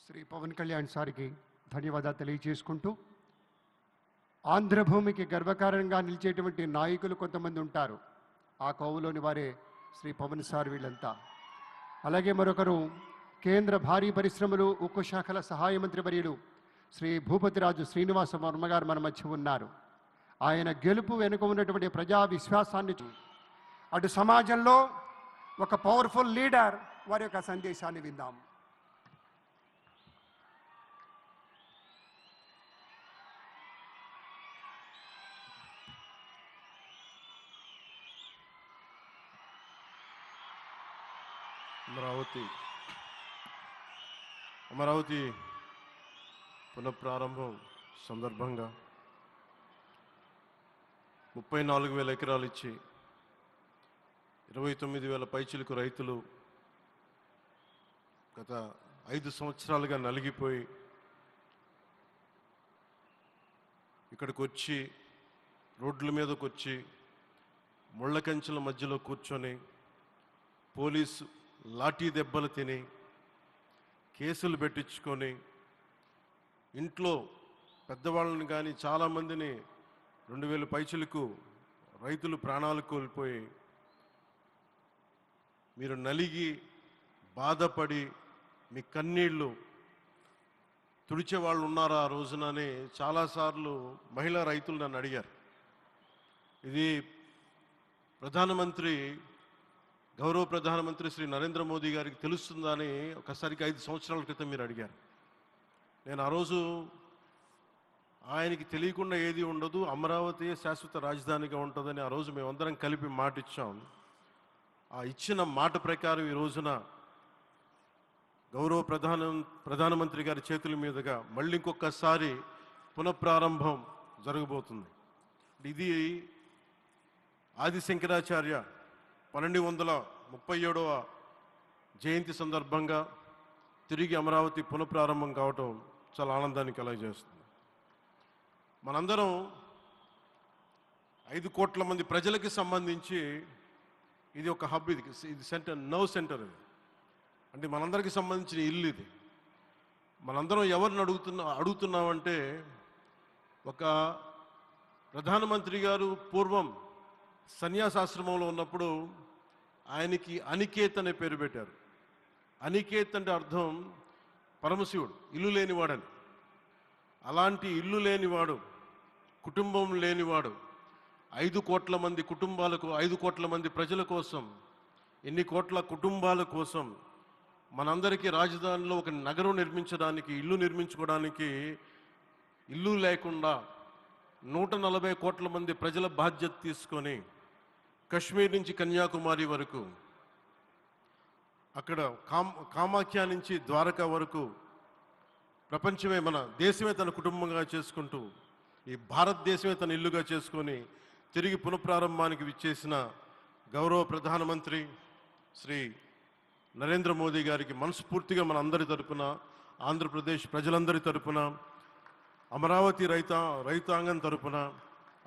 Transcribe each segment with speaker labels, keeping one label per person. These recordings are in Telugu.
Speaker 1: శ్రీ పవన్ కళ్యాణ్ సార్కి ధన్యవాదాలు తెలియజేసుకుంటూ, ఆంధ్రభూమికి గర్వకారణంగా నిలిచేటువంటి నాయకులు కొంతమంది ఉంటారు. ఆ కోవలోని వారే శ్రీ పవన్ సార్ వీళ్ళంతా. అలాగే మరొకరు కేంద్ర భారీ పరిశ్రమలు ఉక్కు శాఖల సహాయ మంత్రి వర్యులు శ్రీ భూపతిరాజు శ్రీనివాస వర్మ గారు మన మధ్య ఉన్నారు. ఆయన గెలుపు వెనుక ఉన్నటువంటి ప్రజా విశ్వాసాన్ని, అటు సమాజంలో ఒక పవర్ఫుల్ లీడర్ వారి యొక్క సందేశాన్ని విందాం.
Speaker 2: అమరావతి పునఃప్రారంభం సందర్భంగా 34,000 ఎకరాలు ఇచ్చి 29,000 పైచిలకు రైతులు గత 5 సంవత్సరాలుగా నలిగిపోయి ఇక్కడికి వచ్చి రోడ్ల మీదకి వచ్చి ముళ్ళ కంచెల మధ్యలో కూర్చొని పోలీసు లాఠీ దెబ్బలు తిని కేసులు పెట్టించుకొని ఇంట్లో పెద్దవాళ్ళని కానీ చాలామందిని 2,000 పైచులకు రైతులు ప్రాణాలు కోల్పోయి మీరు నలిగి బాధపడి మీ కన్నీళ్ళు తుడిచే వాళ్ళు ఉన్నారా ఆ రోజునని చాలాసార్లు మహిళా రైతులు నన్ను అడిగారు. ఇది గౌరవ ప్రధానమంత్రి శ్రీ నరేంద్ర మోదీ గారికి తెలుస్తుందా అని ఒకసారికి 5 సంవత్సరాల క్రితం మీరు అడిగారు. నేను ఆ రోజు ఆయనకి తెలియకుండా ఏది ఉండదు, అమరావతి శాశ్వత రాజధానిగా ఉంటుందని ఆ రోజు మేమందరం కలిపి మాట ఇచ్చాం. ఆ ఇచ్చిన మాట ప్రకారం ఈ రోజున గౌరవ ప్రధానమంత్రి గారి చేతుల మీదుగా మళ్ళీ ఇంకొకసారి పునఃప్రారంభం జరగబోతుంది. ఇది ఆది శంకరాచార్య 1237వ జయంతి సందర్భంగా తిరిగి అమరావతి పునఃప్రారంభం కావటం చాలా ఆనందాన్ని కలగజేస్తుంది. మనందరం 5 కోట్ల మంది ప్రజలకి సంబంధించి ఇది ఒక హబ్, ఇది సెంటర్, నర్వ్ సెంటర్. ఇది అంటే మనందరికీ సంబంధించిన ఇల్లు. ఇది మనందరం ఎవరిని అడుగుతున్నామంటే, ఒక ప్రధానమంత్రి గారు పూర్వం సన్యాసాశ్రమంలో ఉన్నప్పుడు ఆయనకి అనికేత్ అనే పేరు పెట్టారు. అనికేత్ అంటే అర్థం పరమశివుడు, ఇల్లు లేనివాడని. అలాంటి ఇల్లు లేనివాడు, కుటుంబం లేనివాడు 5 కోట్ల మంది కుటుంబాలకు, 5 కోట్ల మంది ప్రజల కోసం, ఎన్ని కోట్ల కుటుంబాల కోసం మనందరికీ రాజధానిలో ఒక నగరం నిర్మించడానికి, ఇల్లు నిర్మించుకోవడానికి ఇల్లు లేకుండా 140 కోట్ల మంది ప్రజల బాధ్యత తీసుకొని కశ్మీర్ నుంచి కన్యాకుమారి వరకు, అక్కడ కామాఖ్య నుంచి ద్వారకా వరకు ప్రపంచమే, మన దేశమే తన కుటుంబంగా చేసుకుంటూ ఈ భారతదేశమే తన ఇల్లుగా చేసుకొని తిరిగి పునఃప్రారంభానికి విచ్చేసిన గౌరవ ప్రధానమంత్రి శ్రీ నరేంద్ర మోదీ గారికి మనస్ఫూర్తిగా మన అందరి తరపున, ఆంధ్రప్రదేశ్ ప్రజలందరి తరపున, అమరావతి రైతాంగం తరపున,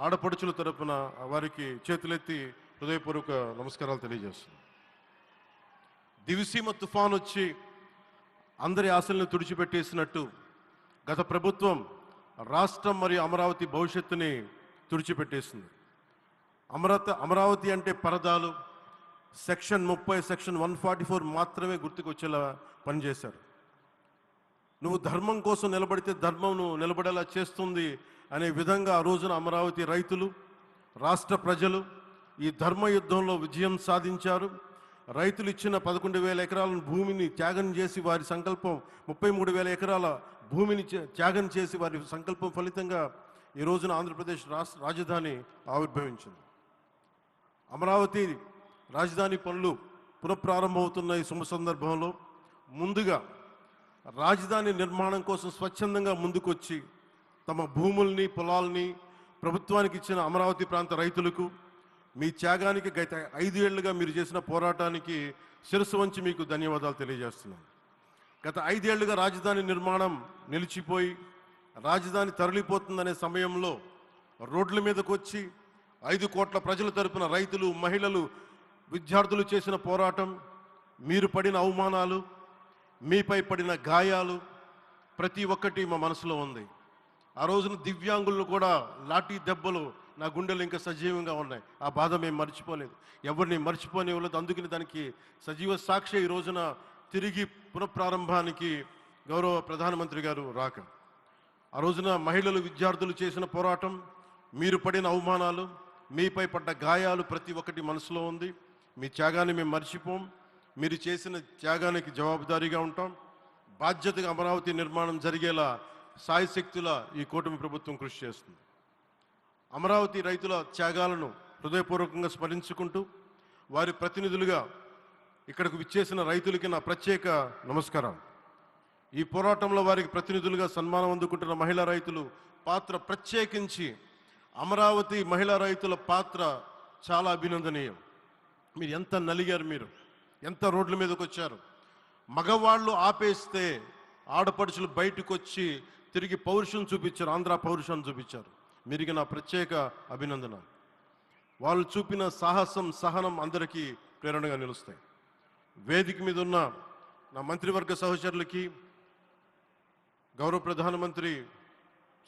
Speaker 2: ఆడపడుచుల తరపున వారికి చేతులెత్తి హృదయపూర్వక నమస్కారాలు తెలియజేస్తున్నాను. దివిసీమ తుఫాన్ వచ్చి అందరి ఆశలను తుడిచిపెట్టేసినట్టు గత ప్రభుత్వం రాష్ట్రం మరియు అమరావతి భవిష్యత్తుని తుడిచిపెట్టేసింది. అమరావతి అంటే పరదాలు, సెక్షన్ 30, సెక్షన్ 144 మాత్రమే గుర్తుకొచ్చేలా పనిచేశారు. నువ్వు ధర్మం కోసం నిలబడితే ధర్మం నువ్వు నిలబడేలా చేస్తుంది అనే విధంగా ఆ రోజున అమరావతి రైతులు, రాష్ట్ర ప్రజలు ఈ ధర్మ యుద్ధంలో విజయం సాధించారు. రైతులు ఇచ్చిన 11,000 ఎకరాల భూమిని త్యాగం చేసి, వారి సంకల్పం 33,000 ఎకరాల భూమిని త్యాగం చేసి వారి సంకల్పం ఫలితంగా ఈ రోజున ఆంధ్రప్రదేశ్ రాజధాని ఆవిర్భవించింది. అమరావతి రాజధాని పనులు పునఃప్రారంభమవుతున్న ఈ శుభ సందర్భంలో ముందుగా రాజధాని నిర్మాణం కోసం స్వచ్ఛందంగా ముందుకొచ్చి తమ భూముల్ని, పొలాల్ని ప్రభుత్వానికి ఇచ్చిన అమరావతి ప్రాంత రైతులకు, మీ త్యాగానికి గత 5 ఏళ్లుగా మీరు చేసిన పోరాటానికి శిరస్సు వంచి మీకు ధన్యవాదాలు తెలియజేస్తున్నాను. గత 5 ఏళ్లుగా రాజధాని నిర్మాణం నిలిచిపోయి రాజధాని తరలిపోతుందనే సమయంలో రోడ్ల మీదకు వచ్చి 5 కోట్ల ప్రజల తరపున రైతులు, మహిళలు, విద్యార్థులు చేసిన పోరాటం, మీరు పడిన అవమానాలు, మీపై పడిన గాయాలు, ప్రతి ఒక్కటి మా మనసులో ఉంది. ఆ రోజున దివ్యాంగులను కూడా లాఠీ దెబ్బలు నా గుండెలు ఇంకా సజీవంగా ఉన్నాయి. ఆ బాధ మేము మర్చిపోలేదు, ఎవరిని మర్చిపోనివ్వలేదు. అందుకని దానికి సజీవ సాక్షి ఈ రోజున తిరిగి పునఃప్రారంభానికి గౌరవ ప్రధానమంత్రి గారు రాక, ఆ రోజున మహిళలు విద్యార్థులు చేసిన పోరాటం, మీరు పడిన అవమానాలు, మీపై పడ్డ గాయాలు ప్రతి ఒక్కటి మనసులో ఉంది. మీ త్యాగాన్ని మేము మర్చిపోం. మీరు చేసిన త్యాగానికి జవాబుదారీగా ఉంటాం. బాధ్యతగా అమరావతి నిర్మాణం జరిగేలా సాయశక్తుల ఈ కూటమి ప్రభుత్వం కృషి చేస్తుంది. అమరావతి రైతుల త్యాగాలను హృదయపూర్వకంగా స్మరించుకుంటూ వారి ప్రతినిధులుగా ఇక్కడకు విచ్చేసిన రైతులకి నా ప్రత్యేక నమస్కారం. ఈ పోరాటంలో వారికి ప్రతినిధులుగా సన్మానం అందుకుంటున్న మహిళా రైతులు పాత్ర, ప్రత్యేకించి అమరావతి మహిళా రైతుల పాత్ర చాలా అభినందనీయం. మీరు ఎంత నలిగారు, మీరు ఎంత రోడ్ల మీదకి వచ్చారు. మగవాళ్ళు ఆపేస్తే ఆడపడుచులు బయటకు వచ్చి తిరిగి పౌరుషం చూపించారు, ఆంధ్ర పౌరుషాన్ని చూపించారు. మీరికి నా ప్రత్యేక అభినందన. వాళ్ళు చూపిన సాహసం, సహనం అందరికీ ప్రేరణగా నిలుస్తాయి. వేదిక మీద ఉన్న నా మంత్రివర్గ సహచరులకి, గౌరవ ప్రధానమంత్రి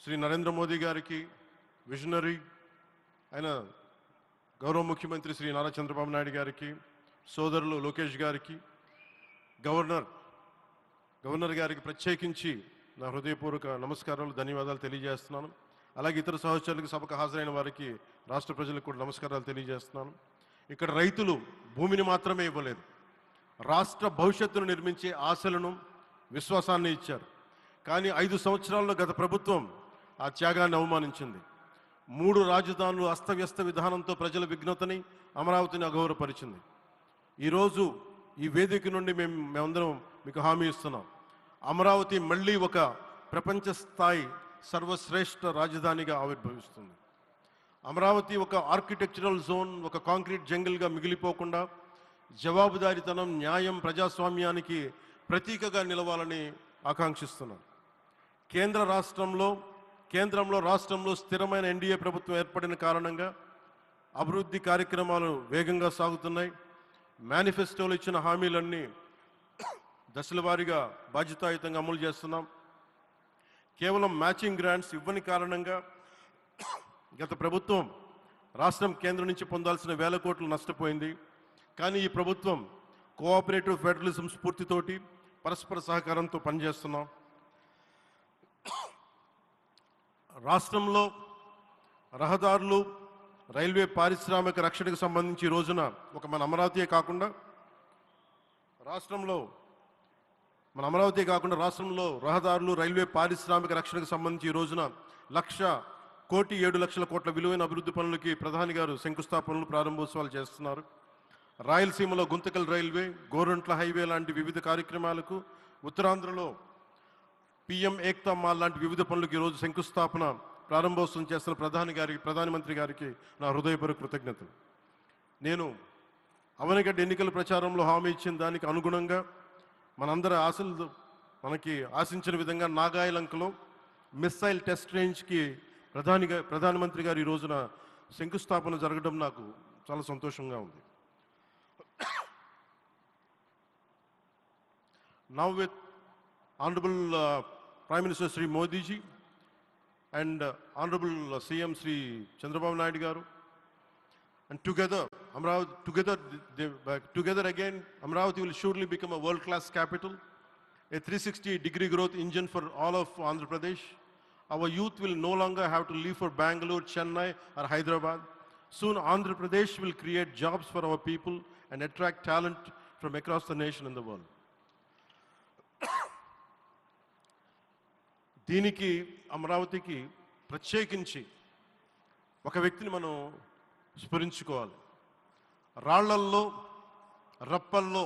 Speaker 2: శ్రీ నరేంద్ర మోదీ గారికి, విజనరీ అయిన గౌరవ ముఖ్యమంత్రి శ్రీ నారా చంద్రబాబు నాయుడు గారికి, సోదరులు లోకేష్ గారికి, గవర్నర్ గారికి ప్రత్యేకించి నా హృదయపూర్వక నమస్కారాలు, ధన్యవాదాలు తెలియజేస్తున్నాను. అలాగే ఇతర సహచరులకు, సభకు హాజరైన వారికి, రాష్ట్ర ప్రజలకు కూడా నమస్కారాలు తెలియజేస్తున్నాను. ఇక్కడ రైతులు భూమిని మాత్రమే ఇవ్వలేదు, రాష్ట్ర భవిష్యత్తును నిర్మించే ఆశలను, విశ్వాసాన్ని ఇచ్చారు. కానీ 5 సంవత్సరాల్లో గత ప్రభుత్వం ఆ త్యాగాన్ని అవమానించింది. 3 రాజధానులు అస్తవ్యస్త విధానంతో ప్రజల విఘ్నతని, అమరావతిని అగౌరవపరిచింది. ఈరోజు ఈ వేదిక నుండి మేమందరం మీకు హామీ ఇస్తున్నాం, అమరావతి మళ్ళీ ఒక ప్రపంచ స్థాయి సర్వశ్రేష్ఠ రాజధానిగా ఆవిర్భవిస్తుంది. అమరావతి ఒక ఆర్కిటెక్చరల్ జోన్, ఒక కాంక్రీట్ జంగిల్గా మిగిలిపోకుండా జవాబుదారీతనం, న్యాయం, ప్రజాస్వామ్యానికి ప్రతీకగా నిలవాలని ఆకాంక్షిస్తున్నాను. కేంద్రంలో రాష్ట్రంలో స్థిరమైన ఎన్డీఏ ప్రభుత్వం ఏర్పడిన కారణంగా అభివృద్ధి కార్యక్రమాలు వేగంగా సాగుతున్నాయి. మేనిఫెస్టోలో ఇచ్చిన హామీలన్నీ దశల వారీగా బాధ్యతాయుతంగా అమలు చేస్తున్నాం. కేవలం మ్యాచింగ్ గ్రాంట్స్ ఇవ్వని కారణంగా గత ప్రభుత్వం రాష్ట్రం కేంద్రం నుంచి పొందాల్సిన 1000 కోట్లు నష్టపోయింది. కానీ ఈ ప్రభుత్వం కోఆపరేటివ్ ఫెడరలిజం స్ఫూర్తితోటి, పరస్పర సహకారంతో పనిచేస్తున్నాం. రాష్ట్రంలో రహదారులు, రైల్వే, పారిశ్రామిక రక్షణకు సంబంధించి ఈ రోజున మన అమరావతి కాకుండా రాష్ట్రంలో రహదారులు, రైల్వే, పారిశ్రామిక రక్షణకు సంబంధించి ఈ రోజున 1,07,00,000 కోట్ల విలువైన అభివృద్ధి పనులకి ప్రధాని గారు శంకుస్థాపనలు, ప్రారంభోత్సవాలు చేస్తున్నారు. రాయలసీమలో గుంతకల్ రైల్వే, గోరంట్ల హైవే లాంటి వివిధ కార్యక్రమాలకు, ఉత్తరాంధ్రలో పిఎం ఏక్తా మాల్ లాంటి వివిధ పనులకు ఈరోజు శంకుస్థాపన, ప్రారంభోత్సవం చేస్తున్న ప్రధానమంత్రి గారికి నా హృదయపూర్వక కృతజ్ఞతలు. నేను అవనిగడ్డ ఎన్నికల ప్రచారంలో హామీ ఇచ్చిన దానికి అనుగుణంగా మనందరి ఆశలు మనకి ఆశించిన విధంగా నాగాయలంకలో మిస్సైల్ టెస్ట్ రేంజ్కి ప్రధానమంత్రి గారు ఈ రోజున శంకుస్థాపన జరగడం నాకు చాలా సంతోషంగా ఉంది. Now with Honorable Prime Minister Sri Modi ji and Honorable CM Sri Chandrababu Naidu garu, and together again Amravati will surely become a world-class capital, a 360-degree growth engine for all of Andhra Pradesh. Our youth will no longer have to leave for Bangalore, Chennai or Hyderabad. Soon Andhra Pradesh will create jobs for our people and attract talent from across the nation and the world. దీనికి అమరావతికి ప్రత్యేకించి ఒక వ్యక్తిని మనం స్మరించుకోవాలి. రాళ్లల్లో, రప్పల్లో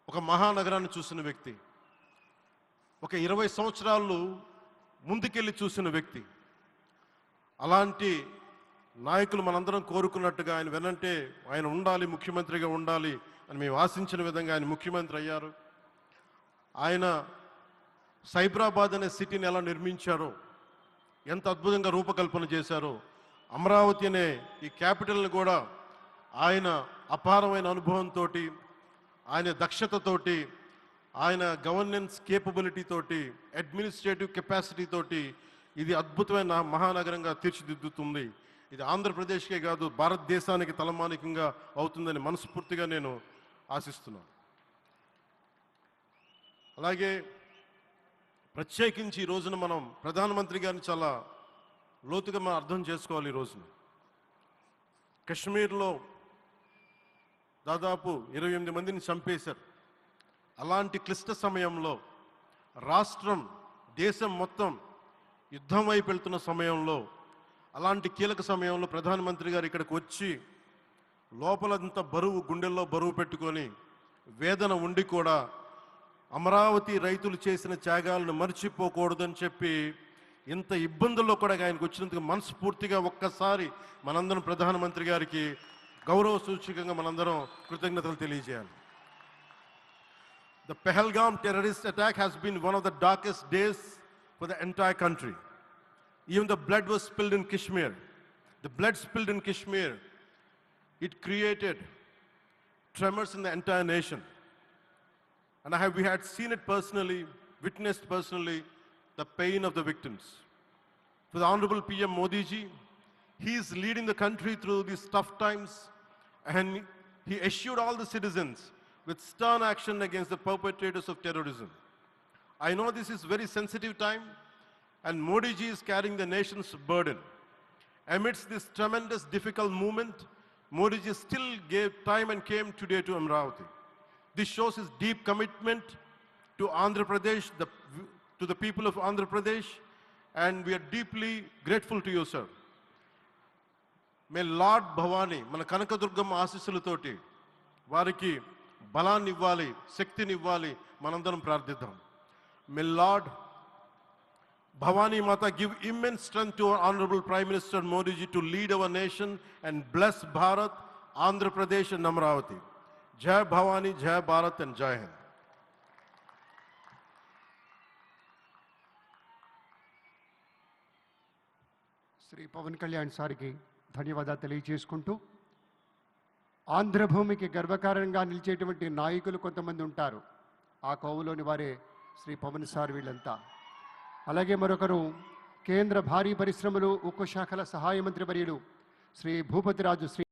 Speaker 2: ఒక మహానగరాన్ని చూసిన వ్యక్తి, ఒక 20 సంవత్సరాలు ముందుకెళ్ళి చూసిన వ్యక్తి. అలాంటి నాయకులు మనందరం కోరుకున్నట్టుగా ఆయన వెనంటే ఆయన ఉండాలి, ముఖ్యమంత్రిగా ఉండాలి అని మేము ఆశించిన విధంగా ఆయన ముఖ్యమంత్రి అయ్యారు. ఆయన సైబరాబాద్ అనే సిటీని ఎలా నిర్మించారో, ఎంత అద్భుతంగా రూపకల్పన చేశారో, అమరావతి అనే ఈ క్యాపిటల్ని కూడా ఆయన అపారమైన అనుభవంతో, ఆయన దక్షతతోటి, ఆయన గవర్నెన్స్ కేపబిలిటీ తోటి, అడ్మినిస్ట్రేటివ్ కెపాసిటీ తోటి ఇది అద్భుతమైన మహానగరంగా తీర్చిదిద్దుతుంది. ఇది ఆంధ్రప్రదేశ్కే కాదు, భారతదేశానికి తలమానికంగా అవుతుందని మనస్ఫూర్తిగా నేను ఆశిస్తున్నాను. అలాగే ప్రత్యేకించి ఈ రోజున మనం ప్రధానమంత్రి గారిని చాలా లోతుగా మనం అర్థం చేసుకోవాలి. ఈ రోజున కశ్మీర్లో దాదాపు 28 మందిని చంపేశారు. అలాంటి క్లిష్ట సమయంలో రాష్ట్రం, దేశం మొత్తం యుద్ధం వైపు వెళ్తున్న సమయంలో, అలాంటి కీలక సమయంలో ప్రధానమంత్రి గారు ఇక్కడికి వచ్చి లోపలంతా బరువు, గుండెల్లో బరువు పెట్టుకొని వేదన ఉండి కూడా అమరావతి రైతులు చేసిన త్యాగాలను మర్చిపోకూడదని చెప్పి ఇంత ఇబ్బందుల్లో కూడా ఆయనకు వచ్చినందుకు మనస్ఫూర్తిగా ఒక్కసారి మనందరం ప్రధానమంత్రి గారికి గౌరవ సూచకంగా మనందరం కృతజ్ఞతలు తెలియజేయాలి. The Pahalgam terrorist attack has been one of the darkest days for the entire country. Even the blood was spilled in Kashmir. The blood spilled in Kashmir, it created tremors in the entire nation. And we had seen it personally, witnessed personally, the pain of the victims. For the Honorable PM Modi ji, he is leading the country through these tough times, and he assured all the citizens with stern action against the perpetrators of terrorism. I know this is very sensitive time, and Modi ji is carrying the nation's burden. Amidst this tremendous difficult moment, Modi ji still gave time and came today to Amravati. This shows his deep commitment to Andhra Pradesh, to the people of Andhra Pradesh, and we are deeply grateful to you, sir. May Lord Bhavani, మన కనకదుర్గమ్మ ఆశీస్సులతోటి వారికి బలాన్ని ఇవ్వాలి, శక్తిని ఇవ్వాలి, మనందరం ప్రార్థిద్దాం. May Lord Bhavani Mata give immense strength to our Honorable Prime Minister Modi ji to lead our nation and bless Bharat, Andhra Pradesh and Amravati. Jai Bhavani, Jai Bharat and Jai Hind.
Speaker 1: Shri Pawan Kalyan సార్కి ధన్యవాదాలు తెలియజేసుకుంటూ, ఆంధ్రభూమికి గర్వకారణంగా నిలిచేటువంటి నాయకులు కొంతమంది ఉంటారు. ఆ కోవలోని వారే శ్రీ పవన్ సార్ వీళ్ళంతా. అలాగే మరొకరు కేంద్ర భారీ పరిశ్రమలు, ఉక్కు శాఖల సహాయ మంత్రి వర్యులు శ్రీ భూపతిరాజు శ్రీ